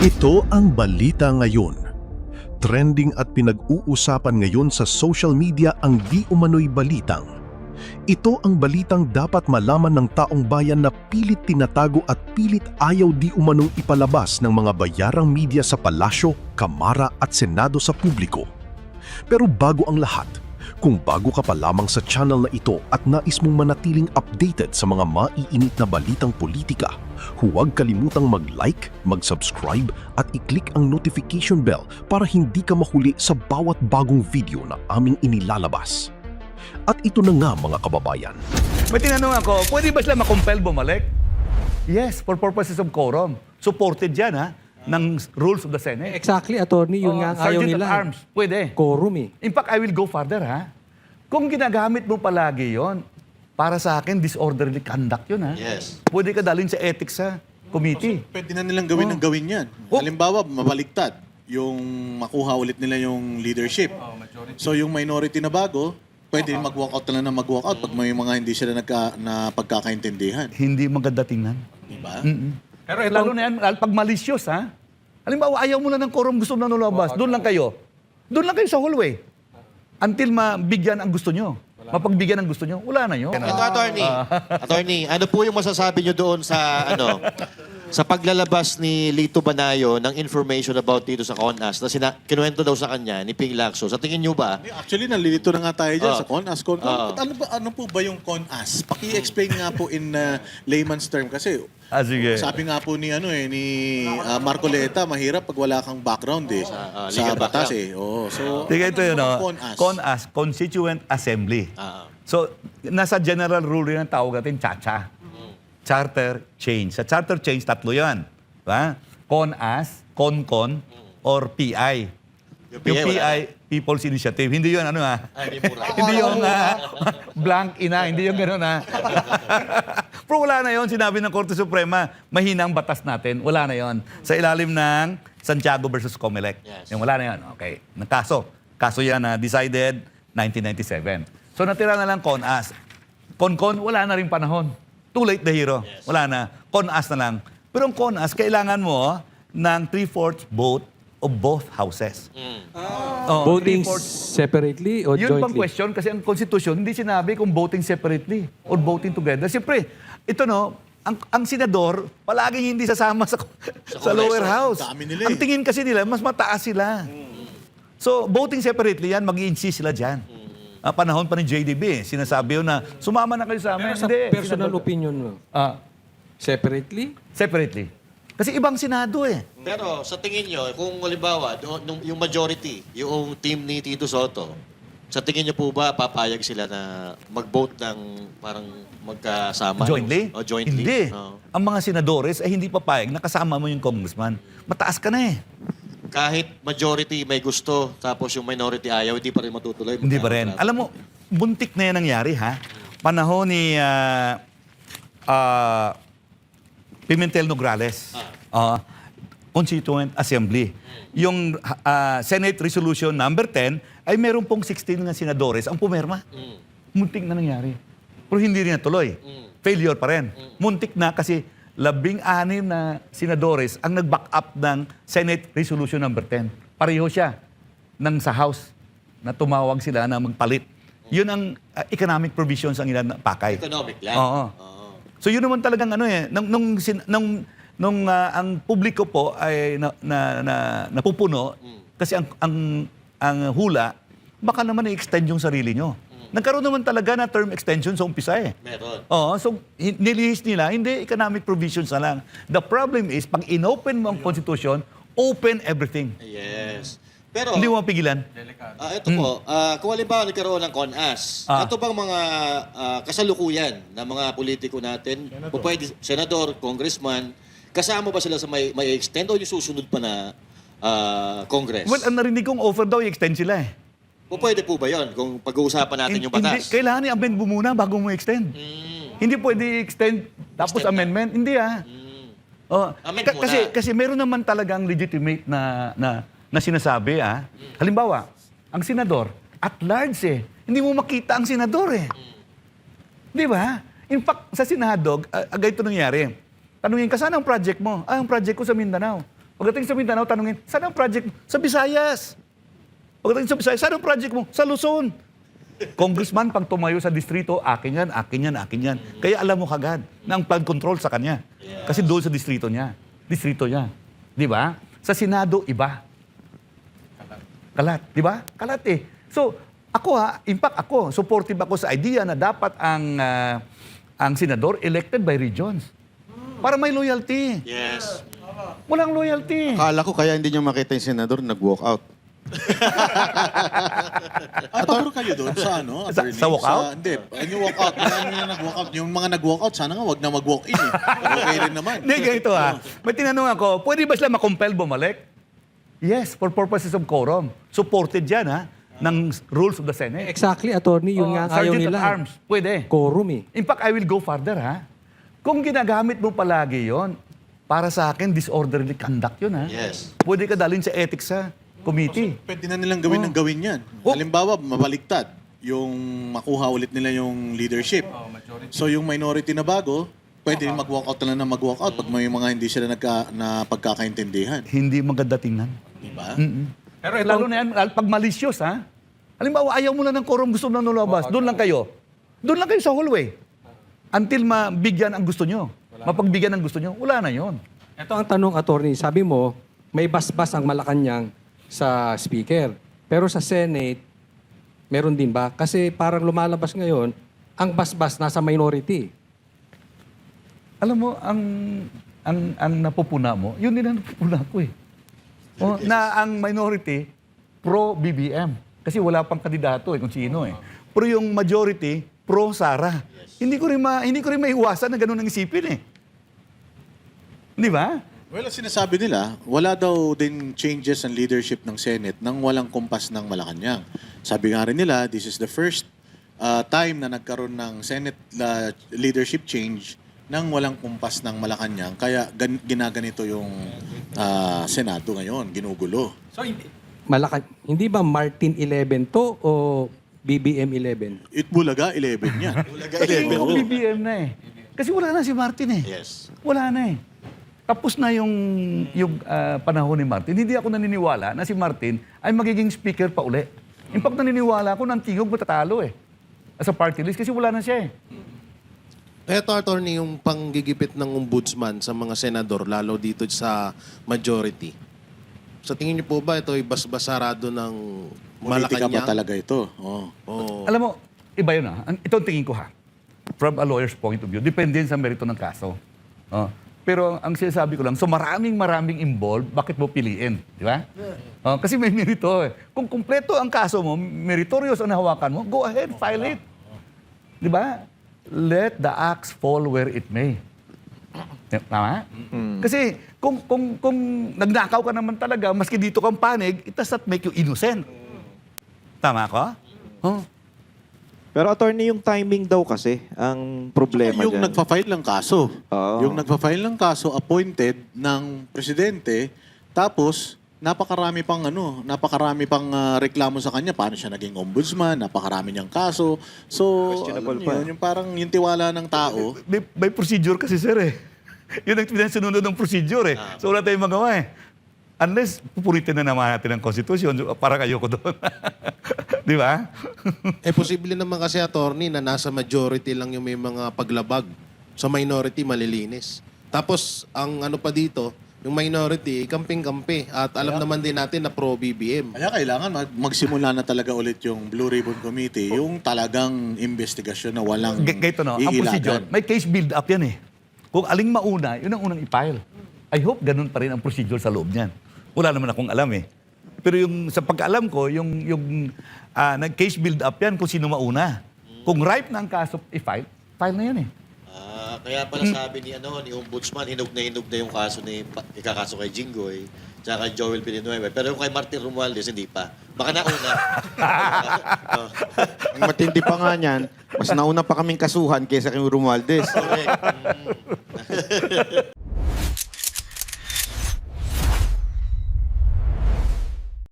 Ito ang balita ngayon. Trending at pinag-uusapan ngayon sa social media ang di umano'y balitang. Ito ang balitang dapat malaman ng taong bayan na pilit tinatago at pilit ayaw di umanong ipalabas ng mga bayarang media sa palasyo, kamara at senado sa publiko. Pero bago ang lahat, kung bago ka pa lamang sa channel na ito at nais mong manatiling updated sa mga maiinit na balitang politika, huwag kalimutang mag-like, mag-subscribe at i-click ang notification bell para hindi ka mahuli sa bawat bagong video na aming inilalabas. At ito na nga mga kababayan. May tinanong ako, pwede ba sila makompel bumalik? Yes, for purposes of quorum. Supported yan ng rules of the Senate. Exactly, attorney, yun nga ang ayaw Sergeant nila. at Arms, pwede. Quorum eh. In fact, I will go further Kung ginagamit mo palagi yon, para sa akin, disorderly conduct yun Yes. Pwede ka dalhin sa ethics committee. Pwede na nilang gawin ng gawin yan. Halimbawa, mabaliktad. Yung makuha ulit nila yung leadership. So yung minority na bago, pwede mag-walkout na lang na mag-walkout pag may mga hindi sila na pagkakaintindihan. Hindi maganda tingnan. Diba? Pero Lalo na yan, pag malicious Halimbawa, ayaw mo na ng quorum, gusto mo na lumabas. Doon lang kayo. Doon lang kayo sa hallway. Until mabigyan ang gusto nyo. Mapagbigyan ang gusto nyo, wala na yun. Ito, attorney, ano po yung masasabi nyo doon sa sa paglalabas ni Lito Banayo ng information about dito sa CONAS na kinuwento daw sa kanya ni Ping Lacson. Sa tingin nyo ba? Actually, nalilito na nga tayo dyan sa CONAS. Ano po ba yung CONAS? Paki-explain nga po in layman's term kasi. Sige. Sabi nga po ni Marcoleta, mahirap pag wala kang background sa batas Oo. So, Sige, ito yun, CONAS? CONAS, Constituent Assembly. So, nasa general rule rin ang tawag natin, CHA-CHA. Charter Change. Sa Charter Change, tatlo yan. Diba? CONAS, CONCON, or PI. Yung PI, People's Initiative. Hindi yun, hindi yung blank ina, hindi yung gano'n Pero wala na yon, sinabi ng Korte Suprema, mahina ang batas natin. Wala na yon. Sa ilalim ng Santiago versus Comelec. Yes. Yung wala na yon. Okay. Ng kaso. Kaso yan decided 1997. So natira na lang CONAS. CONCON, wala na rin panahon. Too late the hero. Yes. Wala na. CONAS na lang. Pero ang CONAS, kailangan mo ng 3/4 vote of both houses. voting 3/4. separately o Yun jointly? pang question kasi ang Constitution hindi sinabi kung voting separately or voting together. Siyempre, ito ang senador palaging hindi sasama sa lower house. Dami nila Ang tingin kasi nila, mas mataas sila. So, voting separately yan, mag-i-insist sila dyan. Panahon pa ni JDB, sinasabi yun na sumama na kayo sa amin. Sa Hindi, personal senador. opinion mo, Ah, separately? separately. Kasi ibang senado Pero sa tingin nyo, kung halimbawa, yung majority, yung team ni Tito Soto, sa tingin nyo po ba papayag sila na mag-vote ng parang magkasama? Jointly? O jointly? Hindi. Oo. Ang mga senadores ay hindi papayag na kasama mo yung congressman. Mataas ka na Kahit majority may gusto, tapos yung minority ayaw, hindi pa rin matutuloy. Hindi pa rin. Alam mo, buntik na yan nangyari Panahon ni Pimentel Nograles. Constituent Assembly. Yung Senate Resolution number 10 ay meron pong 16 nga senadores ang pumirma. Muntik na nangyari. Pero hindi rin natuloy. Failure pa rin. Muntik na kasi 16 na senadores ang nag-back up ng Senate Resolution number 10. Pareho siya ng sa House na tumawag sila na magpalit. Yun ang economic provisions ang ilan pakay. Economic lang. Oo. So yun naman talagang nung ang publiko po ay napupuno kasi ang hula baka naman i-extend yung sarili nyo. Nagkaroon naman talaga na term extension sa umpisa Meron. Oo, so nilihis nila, hindi economic provisions na lang. The problem is, pag inopen mo ang Constitution, open everything. Yes. Pero, Hindi mo mapigilan. ito po, kung halimbawa nagkaroon ng CONAS, ito bang mga kasalukuyan ng mga politiko natin, o pwede, senador, congressman, kasama ba sila sa may extend o yung susunod pa na Congress? Well, ang narinig kong offer daw, i-extend sila O pwede po ba yun kung pag-uusapan natin yung Hindi, batas? kailangan i-amend mo muna bago mo extend. Hindi pwede i-extend tapos Extend amendment. Hindi Amend muna. Kasi meron naman talagang legitimate na sinasabi Halimbawa, ang senador at large Hindi mo makita ang senador Di ba? In fact, sa Senado, ganito nangyari. Tanungin ka, saan ang project mo? Ang project ko sa Mindanao. Pagdating sa Mindanao, tanungin, saan ang project mo? Sa Visayas. Pagdating sa Visayas, saan ang project mo? Sa Luzon. Congressman, pag tumayo sa distrito, akin yan, akin yan, akin yan. Kaya alam mo kagad na ang flood control sa kanya. Kasi doon sa distrito niya. Distrito niya. Di ba? Sa Senado, iba. Kalat. Di ba? Kalat eh. So, ako in fact ako, supportive ako sa idea na dapat ang senador elected by regions. Para may loyalty. Yes. Walang loyalty. Akala ko kaya hindi nyo makita yung senador nag-walk out. Pabor kayo doon sa ano? Sa attorney? walkout? Hindi. Yung walkout. Yung nag-walkout. Yung mga nag-walkout, sana nga wag na mag-walk-in eh. Okay rin naman. Hindi, ganito May tinanong ako, pwede ba sila makompel bumalik? Yes, for purposes of quorum. Supported yan ng rules of the Senate. Exactly, attorney. Yun nga ang ayaw Sergeant nila. at Arms, pwede. Quorum eh. In fact, I will go further Kung ginagamit mo palagi yon, para sa akin, disorderly conduct yun Yes. Pwede ka dalhin sa ethics committee. Pwede na nilang gawin ng gawin yan. Halimbawa, mabaliktad. Yung makuha ulit nila yung leadership. So yung minority na bago, pwede rin mag-walkout na lang na mag-walkout pag may mga hindi sila na pagkakaintindihan. Hindi maganda tingnan. Diba? Pero Lalo na yan, pag malicious Halimbawa, ayaw mo na ng quorum, gusto mo na nulabas. Doon lang kayo. Doon lang kayo sa hallway. Until mabigyan ang gusto nyo. Mapagbigyan ang gusto nyo, wala na yon. ito ang tanong, attorney. Sabi mo, may basbas ang Malacanang sa speaker. Pero sa Senate, meron din ba? Kasi parang lumalabas ngayon, ang basbas nasa minority. Alam mo, ang napupuna mo, yun din ang napupuna ko na ang minority, pro-BBM. Kasi wala pang kandidato kung sino Pero yung majority, pro-Sara. Hindi ko rin maiwasan na ganun ang isipin Di ba? Well, ang sinasabi nila, wala daw din changes ang leadership ng Senate nang walang kumpas ng Malacanang. Sabi nga rin nila, this is the first time na nagkaroon ng Senate leadership change nang walang kumpas ng Malacanang. Kaya ginaganito yung Senado ngayon, ginugulo. So, hindi ba Martin 11 to o BBM 11? Itbulaga, 11 yan. Kasi yung BBM na Kasi wala na si Martin Yes. Wala na Tapos na yung panahon ni Martin. Hindi ako naniniwala na si Martin ay magiging speaker pa uli. In fact, naniniwala ako na ang Tingog matatalo as a party list kasi wala na siya Eto, attorney, yung panggigipit ng ombudsman sa mga senador, lalo dito sa majority. Sa tingin niyo po ba ito ay basbasarado ng Politika ba Malacanang? talaga ito? Oh. Oo. Alam mo, iba yun Ito ang tingin ko From a lawyer's point of view. Depende sa merito ng kaso. Pero ang sinasabi ko lang, so maraming involved, bakit mo piliin? Di ba? Kasi may merito Kung kumpleto ang kaso mo, meritorious ang nahawakan mo, go ahead, file it. Di ba? Let the axe fall where it may. Tama? Kasi kung nagnakaw ka naman talaga, maski dito kang panig, it does not make you innocent. Tama ko? Pero attorney, yung timing daw kasi ang problema Yung dyan. nagpa-file ng kaso. Oo. Yung nagpa-file ng kaso appointed ng presidente, tapos napakarami pang reklamo sa kanya, paano siya naging ombudsman, napakarami niyang kaso. So, Questionable alam niyo pa. yun, yung parang yung tiwala ng tao. May procedure kasi, sir Yun ang sinunod ng procedure So wala tayong magawa Unless pupuritin na naman natin ang konstitusyon, para kayo ko doon. Di ba? Posible naman kasi, attorney, na nasa majority lang yung may mga paglabag. Sa minority, malilinis. Tapos, ang ano pa dito, yung minority, kamping-kampi. At alam naman din natin na pro-BBM. Kaya kailangan magsimula na talaga ulit yung Blue Ribbon Committee, yung talagang investigasyon na walang Ganito ang procedure. iilagan. May case build-up yan Kung aling mauna, yun ang unang i-file. I hope ganun pa rin ang procedure sa loob niyan. Wala naman akong alam Pero yung sa pagkaalam ko, yung nag-case build-up yan kung sino mauna. Kung ripe na ang kaso i-file, file na yan Kaya pala sabi ni Ombudsman, hinog na yung kaso ikakaso kay Jinggoy, tsaka kay Joel Villanueva. Pero yung kay Martin Romualdez, hindi pa. Baka nauna. Ang matindi pa nga niyan, mas nauna pa kaming kasuhan kaysa kay Romualdez. Correct.